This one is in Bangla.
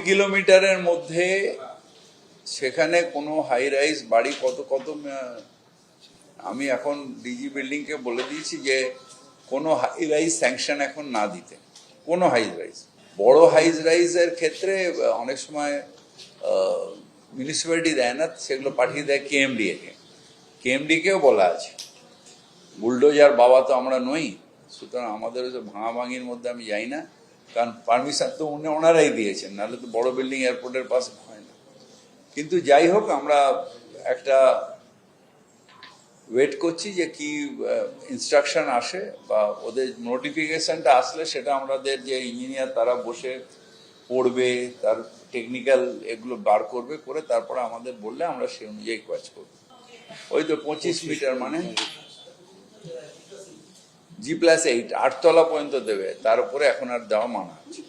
কিলোমিটারের মধ্যে সেখানে কোনো হাই রাইজ বাড়ি কত আমি এখন ডিজি বিল্ডিংকে বলে দিয়েছি যে কোনো হাই রাইজ স্যাংশন এখন না দিতে, কোনো হাই রাইজ। বড় হাই রাইজের ক্ষেত্রে অনেক সময় মিউনিসিপ্যালিটি দেয় না, সেগুলো পাঠিয়ে দেয় কেএমডিকেও বলা আছে। বুলডোজার বাবা তো আমরা নই, সুতরাং আমাদের ওই ভাঙাভাঙির মধ্যে আমি যাই না, কারণ পারমিশন তো ওনারাই দিয়েছেন, নাহলে তো বড় বিল্ডিং এয়ারপোর্টের পাশে হয় না। কিন্তু যাই হোক, আমরা একটা ওয়েট করছি যে কি ইনস্ট্রাকশন আসে বা ওদের নোটিফিকেশনটা আসলে সেটা আমাদের যে ইঞ্জিনিয়ার তারা বসে পড়বে, তার টেকনিক্যাল এগুলো বার করবে, করে তারপরে আমাদের বললে আমরা সেই অনুযায়ী কাজ করবো। ওই তো 25 মিটার মানে G+8 8 তলা পর্যন্ত দেবে, তার উপরে এখন আর দেওয়া মানা আছে।